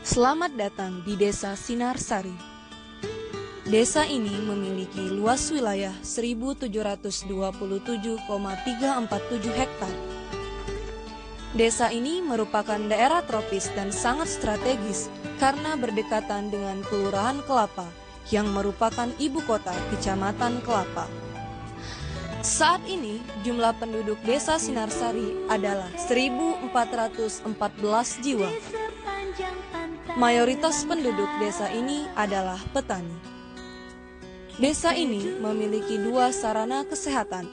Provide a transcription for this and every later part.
Selamat datang di Desa Sinarsari. Desa ini memiliki luas wilayah 1.727,347 hektar. Desa ini merupakan daerah tropis dan sangat strategis karena berdekatan dengan Kelurahan Kelapa yang merupakan ibu kota Kecamatan Kelapa. Saat ini jumlah penduduk Desa Sinarsari adalah 1.414 jiwa. Mayoritas penduduk desa ini adalah petani. Desa ini memiliki 2 sarana kesehatan,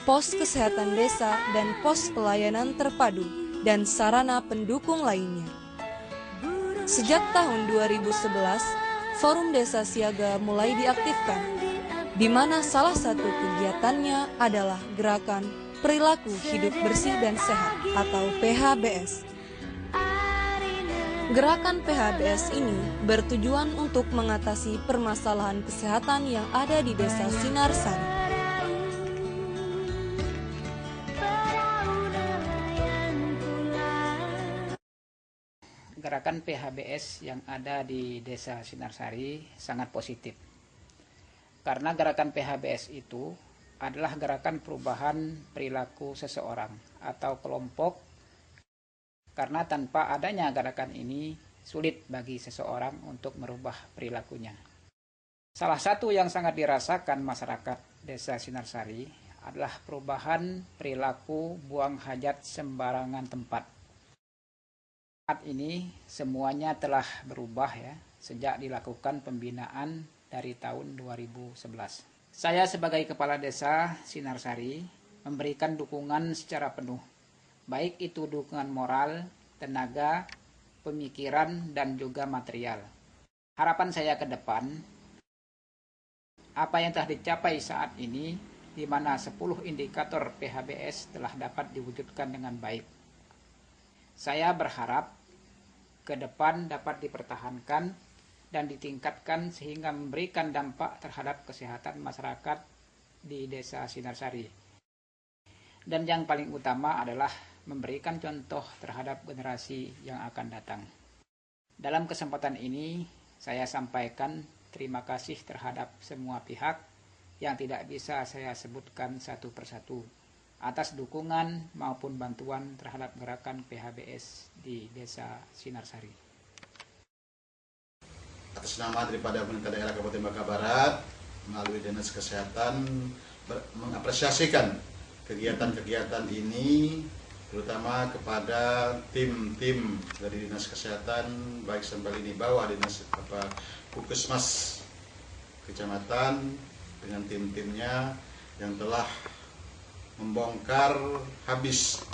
pos kesehatan desa dan pos pelayanan terpadu, dan sarana pendukung lainnya. Sejak tahun 2011, Forum Desa Siaga mulai diaktifkan, di mana salah satu kegiatannya adalah gerakan Perilaku Hidup Bersih dan Sehat atau PHBS. Gerakan PHBS ini bertujuan untuk mengatasi permasalahan kesehatan yang ada di Desa Sinarsari. Gerakan PHBS yang ada di Desa Sinarsari sangat positif. Karena gerakan PHBS itu adalah gerakan perubahan perilaku seseorang atau kelompok. Karena tanpa adanya gerakan ini, sulit bagi seseorang untuk merubah perilakunya. Salah satu yang sangat dirasakan masyarakat Desa Sinarsari adalah perubahan perilaku buang hajat sembarangan tempat. Saat ini semuanya telah berubah sejak dilakukan pembinaan dari tahun 2011. Saya sebagai Kepala Desa Sinarsari memberikan dukungan secara penuh. Baik itu dukungan moral, tenaga, pemikiran, dan juga material. Harapan saya ke depan, apa yang telah dicapai saat ini, di mana 10 indikator PHBS telah dapat diwujudkan dengan baik. Saya berharap ke depan dapat dipertahankan dan ditingkatkan sehingga memberikan dampak terhadap kesehatan masyarakat di Desa Sinarsari. Dan yang paling utama adalah memberikan contoh terhadap generasi yang akan datang. Dalam kesempatan ini, saya sampaikan terima kasih terhadap semua pihak yang tidak bisa saya sebutkan satu persatu atas dukungan maupun bantuan terhadap gerakan PHBS di Desa Sinarsari. Atas nama daripada pemerintah daerah Kabupaten Bangka Barat, melalui Dinas Kesehatan mengapresiasikan kegiatan-kegiatan ini, terutama kepada tim-tim dari Dinas Kesehatan, baik sampai lini bawah Dinas Puskesmas Kecamatan dengan tim-timnya yang telah membongkar habis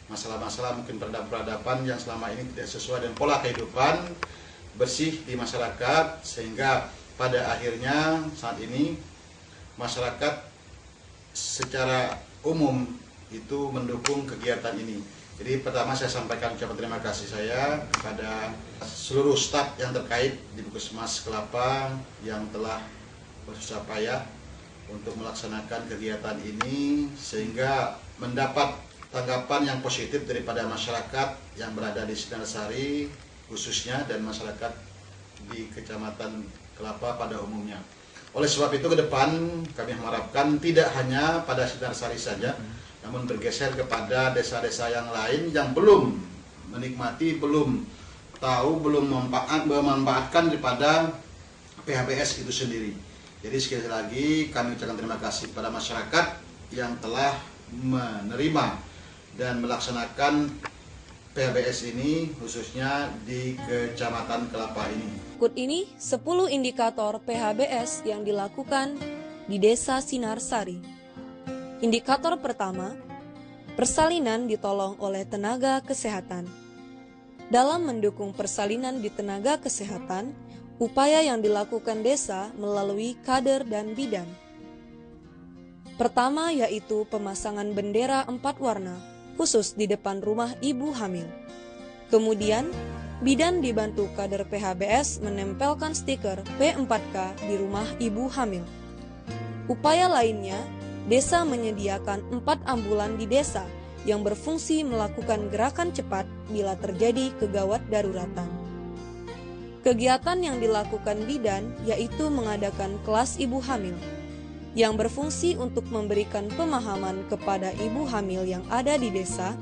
masalah-masalah mungkin peradaban yang selama ini tidak sesuai dengan pola kehidupan bersih di masyarakat, sehingga pada akhirnya saat ini masyarakat secara umum itu mendukung kegiatan ini. Jadi pertama saya sampaikan ucapan terima kasih saya kepada seluruh staf yang terkait di Puskesmas Kelapa yang telah bersusah payah untuk melaksanakan kegiatan ini sehingga mendapat tanggapan yang positif daripada masyarakat yang berada di Sinarsari khususnya dan masyarakat di Kecamatan Kelapa pada umumnya. Oleh sebab itu ke depan kami harapkan tidak hanya pada Sinarsari saja, namun bergeser kepada desa-desa yang lain yang belum menikmati, belum tahu, belum memanfaatkan daripada PHBS itu sendiri. Jadi sekali lagi kami ucapkan terima kasih kepada masyarakat yang telah menerima dan melaksanakan PHBS ini khususnya di Kecamatan Kelapa ini. Berikut ini 10 indikator PHBS yang dilakukan di Desa Sinarsari. Indikator pertama, persalinan ditolong oleh tenaga kesehatan. Dalam mendukung persalinan di tenaga kesehatan, upaya yang dilakukan desa melalui kader dan bidan. Pertama yaitu pemasangan bendera 4 warna, khusus di depan rumah ibu hamil. Kemudian, bidan dibantu kader PHBS menempelkan stiker P4K di rumah ibu hamil. Upaya lainnya, desa menyediakan 4 ambulan di desa yang berfungsi melakukan gerakan cepat bila terjadi kegawat daruratan. Kegiatan yang dilakukan bidan yaitu mengadakan kelas ibu hamil, yang berfungsi untuk memberikan pemahaman kepada ibu hamil yang ada di desa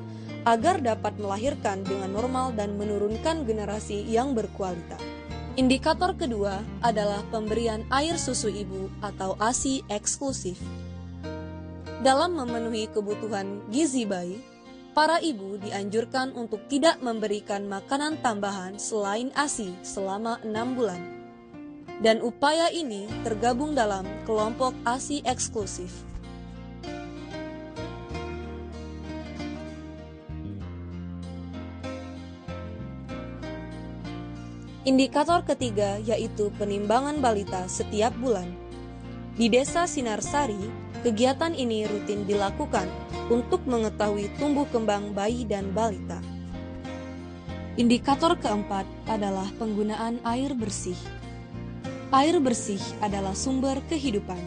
agar dapat melahirkan dengan normal dan menurunkan generasi yang berkualitas. Indikator kedua adalah pemberian air susu ibu atau ASI eksklusif. Dalam memenuhi kebutuhan gizi bayi, para ibu dianjurkan untuk tidak memberikan makanan tambahan selain ASI selama 6 bulan. Dan upaya ini tergabung dalam kelompok ASI eksklusif. Indikator ketiga yaitu penimbangan balita setiap bulan. Di Desa Sinarsari, kegiatan ini rutin dilakukan untuk mengetahui tumbuh kembang bayi dan balita. Indikator keempat adalah penggunaan air bersih. Air bersih adalah sumber kehidupan.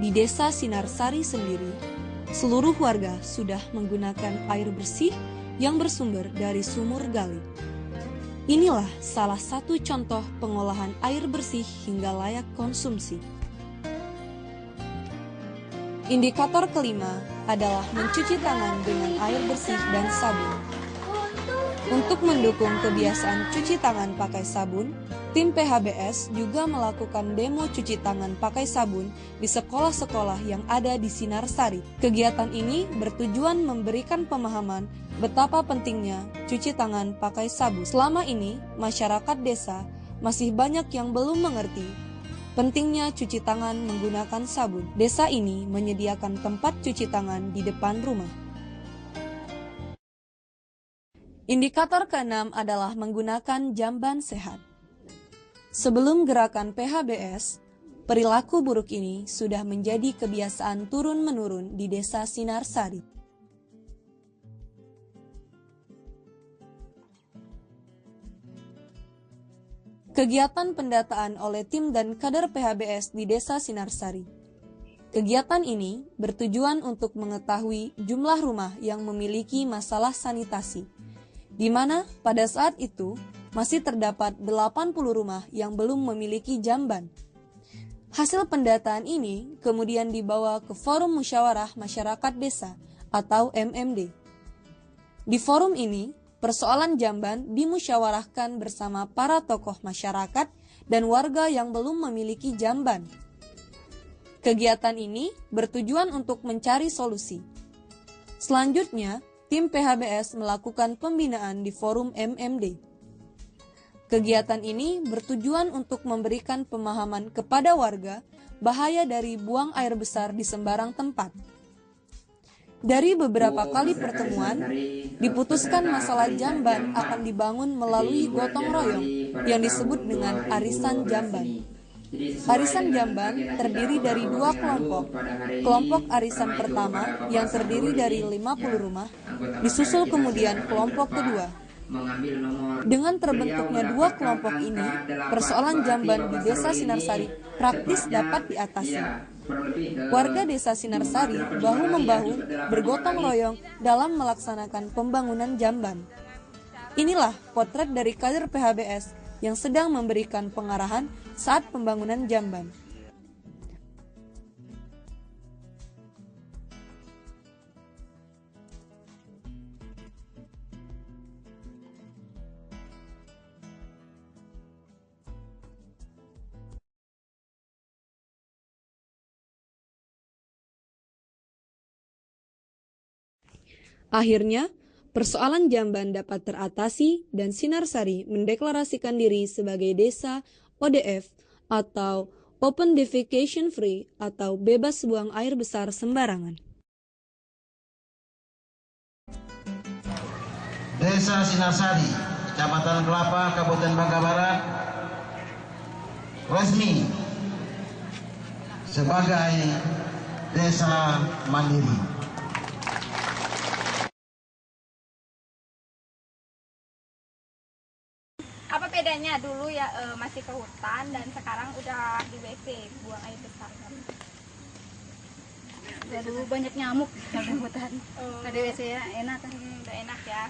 Di Desa Sinarsari sendiri, seluruh warga sudah menggunakan air bersih yang bersumber dari sumur gali. Inilah salah satu contoh pengolahan air bersih hingga layak konsumsi. Indikator kelima adalah mencuci tangan dengan air bersih dan sabun. Untuk mendukung kebiasaan cuci tangan pakai sabun, tim PHBS juga melakukan demo cuci tangan pakai sabun di sekolah-sekolah yang ada di Sinarsari. Kegiatan ini bertujuan memberikan pemahaman betapa pentingnya cuci tangan pakai sabun. Selama ini, masyarakat desa masih banyak yang belum mengerti pentingnya cuci tangan menggunakan sabun. Desa ini menyediakan tempat cuci tangan di depan rumah. Indikator keenam adalah menggunakan jamban sehat. Sebelum gerakan PHBS, perilaku buruk ini sudah menjadi kebiasaan turun-menurun di Desa Sinarsari. Kegiatan pendataan oleh tim dan kader PHBS di Desa Sinarsari. Kegiatan ini bertujuan untuk mengetahui jumlah rumah yang memiliki masalah sanitasi, di mana pada saat itu masih terdapat 80 rumah yang belum memiliki jamban. Hasil pendataan ini kemudian dibawa ke Forum Musyawarah Masyarakat Desa atau MMD. Di forum ini, persoalan jamban dimusyawarahkan bersama para tokoh masyarakat dan warga yang belum memiliki jamban. Kegiatan ini bertujuan untuk mencari solusi. Selanjutnya, tim PHBS melakukan pembinaan di forum MMD. Kegiatan ini bertujuan untuk memberikan pemahaman kepada warga bahaya dari buang air besar di sembarang tempat. Dari beberapa kali pertemuan, diputuskan masalah jamban akan dibangun melalui gotong royong yang disebut dengan Arisan Jamban. Arisan Jamban terdiri dari dua kelompok. Kelompok arisan pertama yang terdiri dari 50 rumah, disusul kemudian kelompok kedua. Dengan terbentuknya dua kelompok ini, persoalan jamban di Desa Sinarsari praktis dapat diatasi. Warga Desa Sinarsari bahu-membahu bergotong royong dalam melaksanakan pembangunan jamban. Inilah potret dari kader PHBS yang sedang memberikan pengarahan saat pembangunan jamban. Akhirnya, persoalan jamban dapat teratasi dan Sinarsari mendeklarasikan diri sebagai desa ODF atau Open Defecation Free atau bebas buang air besar sembarangan. Desa Sinarsari, Kecamatan Kelapa, Kabupaten Bangka Barat, resmi sebagai desa mandiri. Apa bedanya dulu ya masih ke hutan dan sekarang udah di WC buang air besar kan? Ya dulu banyak nyamuk di hutan. Ada WC ya enak kan? Udah enak ya.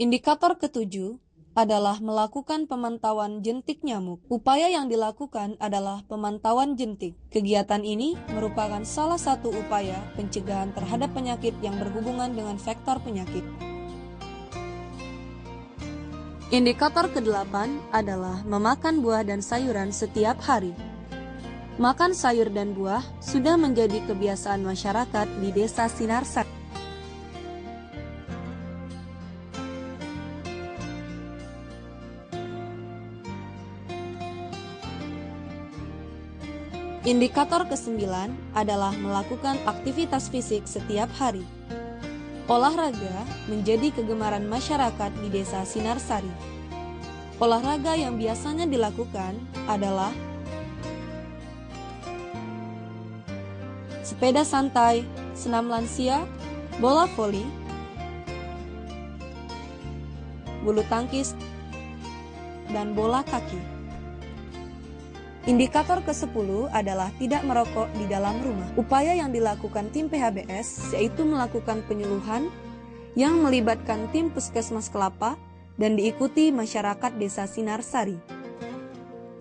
Indikator ketujuh adalah melakukan pemantauan jentik nyamuk. Upaya yang dilakukan adalah pemantauan jentik. Kegiatan ini merupakan salah satu upaya pencegahan terhadap penyakit yang berhubungan dengan vektor penyakit. Indikator ke-8 adalah memakan buah dan sayuran setiap hari. Makan sayur dan buah sudah menjadi kebiasaan masyarakat di Desa Sinarsari. Indikator ke-9 adalah melakukan aktivitas fisik setiap hari. Olahraga menjadi kegemaran masyarakat di Desa Sinarsari. Olahraga yang biasanya dilakukan adalah sepeda santai, senam lansia, bola voli, bulu tangkis, dan bola kaki. Indikator ke-10 adalah tidak merokok di dalam rumah. Upaya yang dilakukan tim PHBS yaitu melakukan penyuluhan yang melibatkan tim Puskesmas Kelapa dan diikuti masyarakat Desa Sinarsari.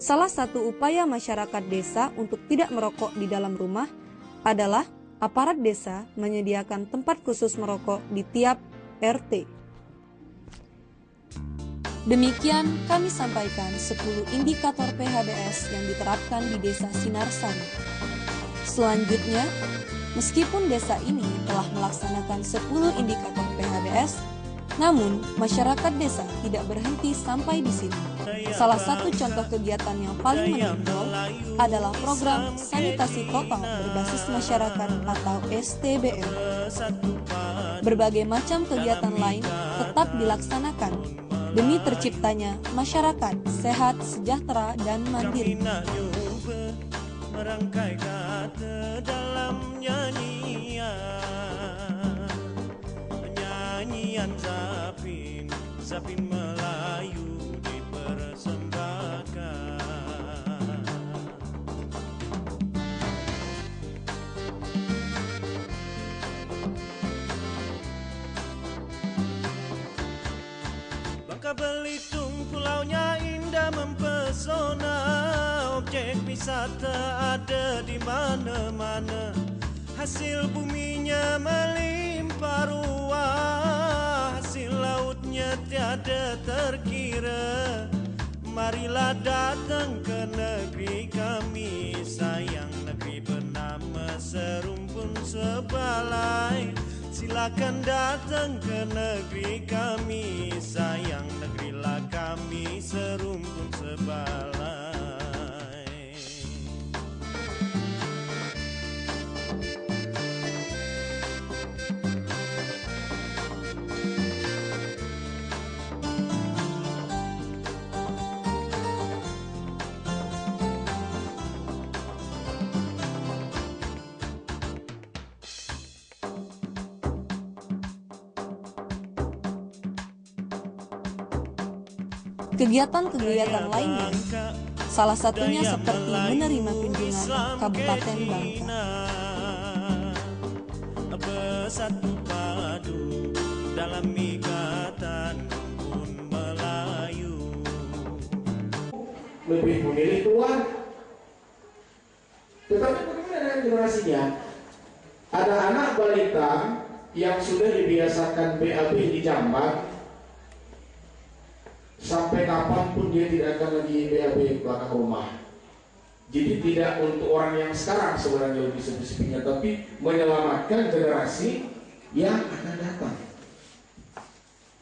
Salah satu upaya masyarakat desa untuk tidak merokok di dalam rumah adalah aparat desa menyediakan tempat khusus merokok di tiap RT. Demikian kami sampaikan 10 indikator PHBS yang diterapkan di Desa Sinarsari. Selanjutnya, meskipun desa ini telah melaksanakan 10 indikator PHBS, namun masyarakat desa tidak berhenti sampai di sini. Salah satu contoh kegiatan yang paling menonjol adalah program sanitasi total berbasis masyarakat atau STBM. Berbagai macam kegiatan lain tetap dilaksanakan demi terciptanya masyarakat sehat, sejahtera, dan mandiri. Merangkai kata dalam nyanyian Zapin Melayu dipersembahkan. Bangka Belitung pulaunya indah mempesona, objek wisata ada di mana-mana. Hasil buminya melimpah ruah, hasil lautnya tiada terkira. Marilah datang ke negeri kami, sayang negeri bernama serumpun sebalai. Silakan datang ke negeri kami, sayang negerilah kami serumpun sebalai. Kegiatan-kegiatan lainnya, salah satunya seperti menerima kunjungan Kabupaten Bangka. Bersatu padu dalam ikatan rumpun Melayu. Lebih memilih tua, tetapi bagaimana dengan generasinya? Ada anak balita yang sudah dibiasakan BAB di Jambat, sampai kapanpun dia tidak akan lagi BAB belakang rumah. Jadi tidak untuk orang yang sekarang sebenarnya lebih spesifiknya, tapi menyelamatkan generasi yang akan datang.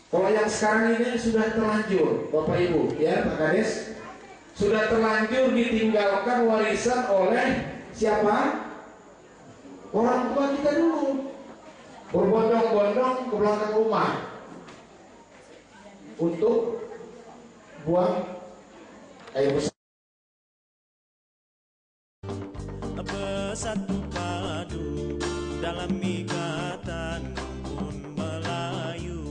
Kalau yang sekarang ini sudah terlanjur, Bapak Ibu, ya Pak Kades, sudah terlanjur ditinggalkan warisan oleh siapa? Orang tua kita dulu, berbondong-bondong ke belakang rumah untuk buang air besar. Bersatu padu dalam ikatan rumpun Melayu.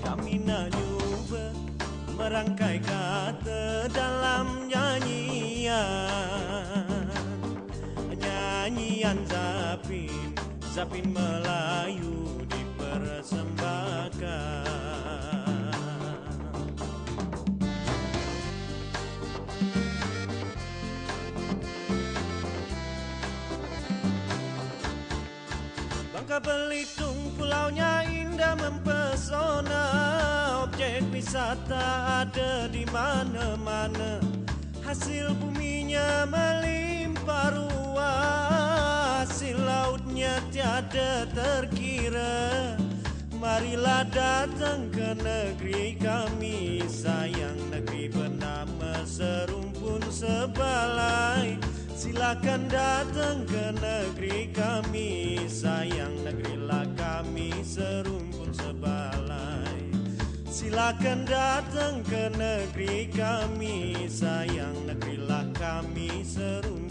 Kami nak cuba merangkai kata dalam nyanyian Zapin Melayu dipersembahkan. persembahkan. Bangka Belitung pulaunya indah mempesona, objek wisata ada di mana-mana. Hasil buminya melimpah ruah, hasil lautnya tiada terkira. Marilah datang ke negeri kami, sayang negeri bernama serumpun sebalai. Silakan datang ke negeri kami, sayang negerilah kami serumpun sebalai. Silakan datang ke negeri kami, sayang negerilah kami serumpun